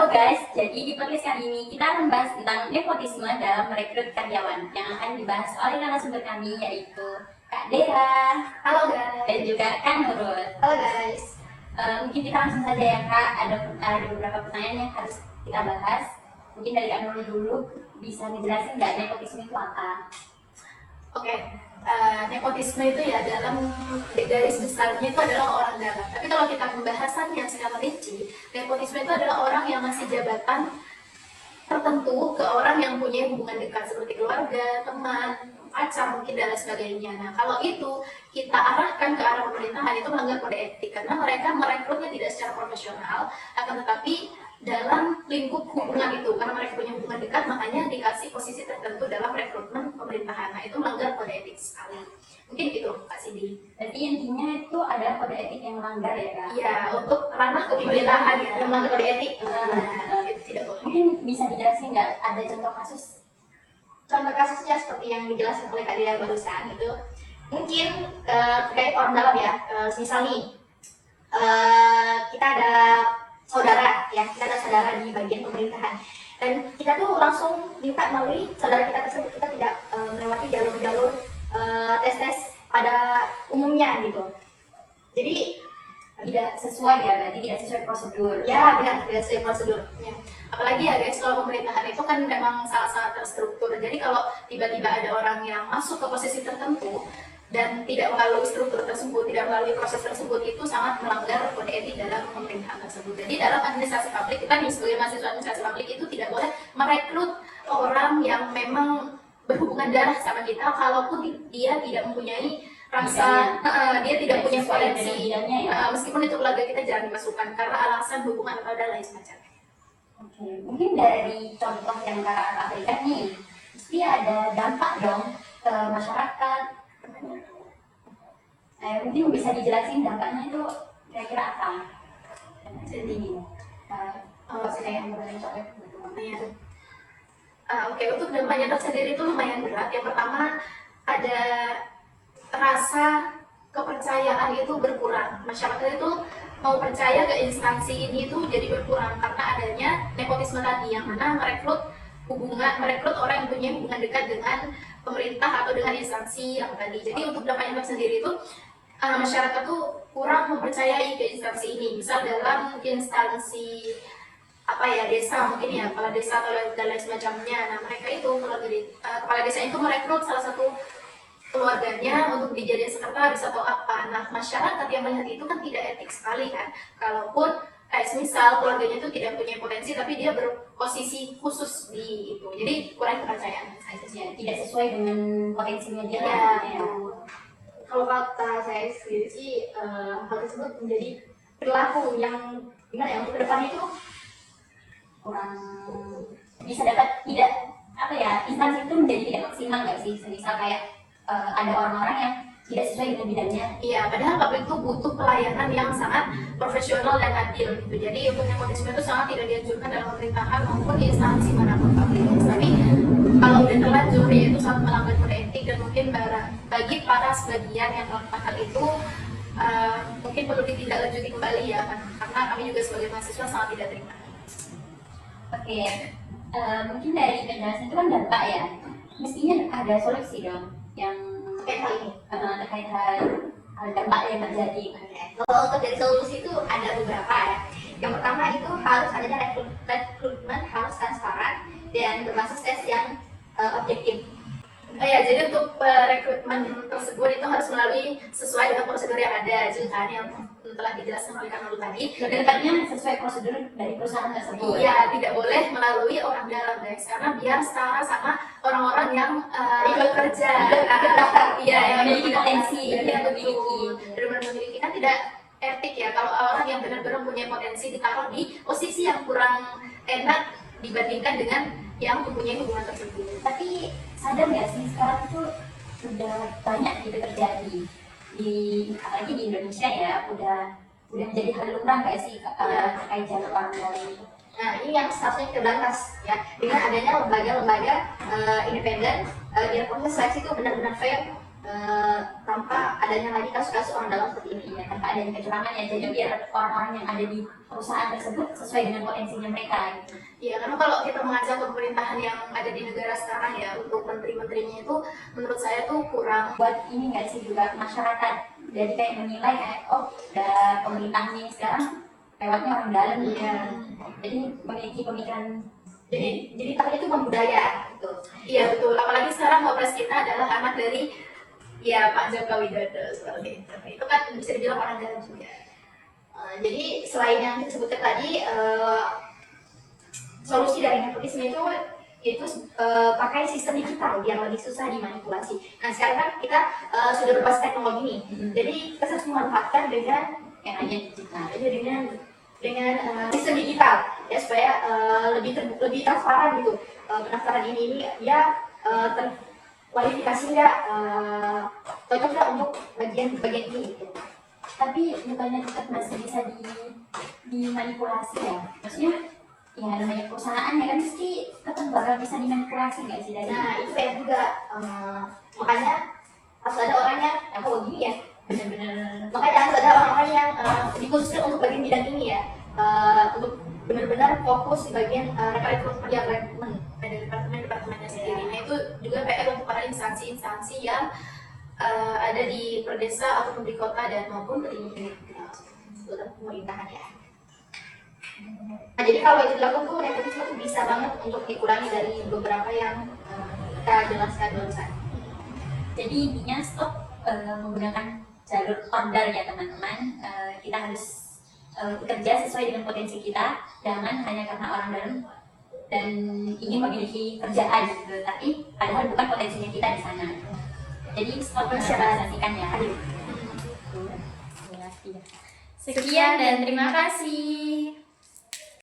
Halo guys, jadi di podcast kali ini kita akan bahas tentang nepotisme dalam merekrut karyawan yang akan dibahas oleh narasumber kami yaitu Kak Dera. Halo guys. Dan juga Kak Nurul. Halo guys. Mungkin kita langsung saja ya Kak, ada beberapa pertanyaan yang harus kita bahas. Mungkin dari Kak Nurul dulu, bisa ngejelasin nggak nepotisme itu apa? Oke, nepotisme itu ya dalam garis besarnya itu adalah orang dalam. Tapi kalau kita pembahasannya secara rinci, nepotisme itu adalah orang yang ngasih jabatan tertentu ke orang yang punya hubungan dekat seperti keluarga, teman, pacar mungkin dan lain sebagainya. Nah, kalau itu kita arahkan ke arah pemerintahan itu melanggar kode etik karena mereka merekrutnya tidak secara profesional, akan tetapi dalam lingkup hubungan itu karena mereka punya hubungan dekat makanya dikasih posisi tertentu dalam rekrutmen pemerintahan. Nah, itu melanggar kode etik sekali. Mungkin gitu Kak Cindy. Jadi intinya itu ada kode etik yang melanggar ya Kak? Iya, untuk ranah kepemerintahan yang melanggar kode etik. Itu tidak boleh. Mungkin bisa dijelasin nggak ada contoh kasus? Contoh kasusnya seperti yang dijelaskan oleh Kak Dira barusan itu mungkin terkait orang dalam ya. Misal nih kita ada saudara ya, kita ada saudara di bagian pemerintahan dan kita tuh langsung minta melalui saudara kita tersebut, kita tidak melewati jalur-jalur tes pada umumnya gitu. Jadi Tidak sesuai ya, berarti tidak sesuai prosedur. ya benar, tidak sesuai prosedurnya. Apalagi ya guys, kalau pemerintahan itu kan memang sangat-sangat terstruktur. Jadi kalau tiba-tiba ada orang yang masuk ke posisi tertentu dan tidak melalui struktur tersebut, tidak melalui proses tersebut, itu sangat melanggar kode etik dalam pemerintahan tersebut. Jadi dalam administrasi publik, kita nih sebagai mahasiswa administrasi publik itu tidak boleh merekrut orang yang memang berhubungan darah sama kita, kalaupun dia tidak mempunyai rasa, dia tidak punya potensi, meskipun itu keluarga kita jangan dimasukkan karena alasan hubungan atau dan lain semacamnya. Oke, mungkin dari contoh yang Kakak berikan nih, pasti ada dampak dong ke masyarakat. Mungkin bisa dijelasin dampaknya itu kira-kira apa? Jadi Saya yang boleh coba. Oke, untuk dampaknya tersendiri itu lumayan berat. Yang pertama ada rasa kepercayaan itu berkurang. Masyarakat itu mau percaya ke instansi ini itu jadi berkurang karena adanya nepotisme tadi yang mana merekrut orang yang punya hubungan dekat dengan pemerintah atau dengan instansi yang tadi. Jadi untuk dampaknya tersendiri itu masyarakat tuh kurang mempercayai ke instansi ini. Misal dalam instansi desa mungkin ya, kepala desa atau dan lain semacamnya. Nah, mereka itu kepala desa itu merekrut salah satu keluarganya untuk dijadikan sekretaris atau apa. Nah, masyarakat yang melihat itu kan tidak etik sekali kan. Kalaupun misal keluarganya itu tidak punya potensi tapi dia berposisi khusus di itu, jadi kurang kepercayaan Ya, tidak sesuai dengan potensinya dia. Ya. Kalau kata saya sendiri sih hal tersebut menjadi perilaku yang gimana ya, untuk kedepannya itu Kurang bisa dapat tidak instansi itu menjadi tidak maksimal nggak sih? Misal kayak ada orang-orang yang tidak sesuai dengan bidangnya. Iya, padahal publik itu butuh pelayanan yang sangat profesional dan adil gitu. Jadi untuk nepotisme itu sangat tidak dianjurkan dalam pemerintahan maupun di instansi manapun publik. Tapi kalau udah terlanjur ya itu sangat melanggar kode etik dan mungkin bagi para sebagian yang melakukan hal itu mungkin perlu ditindaklanjuti kembali ya kan, karena kami juga sebagai mahasiswa sangat tidak terima. Oke, mungkin dari penjelasan itu kan dampak ya. Mestinya ada solusi dong yang Terkait hal ini. terkait hal dampak yang terjadi. Kalau untuk dari solusi itu ada beberapa ya. Yang pertama itu harus adanya rekrutmen harus transparan dan berbasis tes yang objektif. Jadi untuk rekrutmen tersebut itu harus melalui sesuai dengan prosedur yang ada, kan yang telah dijelaskan oleh Kak Nurul tadi. Dan tempatnya sesuai prosedur dari perusahaan tersebut. Iya, tidak boleh melalui orang dalam guys, karena biar setara sama orang-orang yang bekerja. Iya, yang memiliki potensi, yang benar-benar memiliki, kan tidak etik ya kalau orang yang benar-benar punya potensi ditaruh di posisi yang kurang enak dibandingkan dengan yang mempunyai hubungan tersebut. Tapi sadar nggak sih sekarang itu sudah banyak gitu terjadi apalagi di Indonesia ya, udah menjadi hal lumrah nggak sih terkait jalur orang dalam itu. Nah, ini yang seharusnya kita berantas ya dengan adanya lembaga-lembaga independen biar proses seleksi itu benar-benar fair tanpa adanya lagi kasus-kasus orang dalam seperti ini ya, tanpa adanya kecurangan ya, jadi biar orang-orang yang ada di perusahaan tersebut sesuai dengan potensinya mereka gitu. Iya, karena kalau kita mengajak pemerintahan yang ada di negara sekarang ya, untuk menteri-menterinya itu menurut saya tuh kurang. Buat ini nggak sih juga masyarakat, jadi kayak menilai kayak oh udah pemerintahnya sekarang lewatnya orang dalam ya, jadi memiliki pemikiran, jadi takutnya itu membudaya gitu. Iya betul, apalagi sekarang wapres kita adalah anak dari ya Pak Joko Widodo seperti itu. Itu kan bisa dibilang orang dalam juga. Jadi selain yang disebutkan tadi, solusi dari nepotisme itu pakai sistem digital yang lebih susah dimanipulasi. Nah sekarang kan kita sudah berbasis teknologi nih, jadi kita harus memanfaatkan dengan yang namanya digital, jadi dengan sistem digital ya, supaya lebih transparan gitu. Pendaftaran ini ya terkualifikasi nggak, cocok nggak untuk bagian ini gitu. Tapi bukannya tetap masih bisa dimanipulasi ya, maksudnya ya namanya perusahaan ya kan mesti tetap bakal bisa dimanipulasi nggak sih dari. Nah itu kayak juga makanya harus ada orang yang kalau gini ya, benar-benar makanya harus ada orang-orang yang dikhususkan untuk bagian bidang ini ya, untuk benar-benar fokus di bagian rekrutmen ada departemennya sendiri. Nah itu juga PR untuk para instansi-instansi yang ada di perdesa ataupun di kota dan maupun di pemerintahan ya. Nah, jadi kalau itu dilakukan tuh nepotisme tuh bisa banget untuk dikurangi dari beberapa yang kita jelaskan barusan. Jadi intinya stop menggunakan jalur order ya teman-teman. Kita harus bekerja sesuai dengan potensi kita, jangan hanya karena orang dalam dan ingin memiliki kerjaan gitu, tapi padahal bukan potensinya kita di sana. Jadi stop mensyaratkan ya. Sekian dan terima kasih.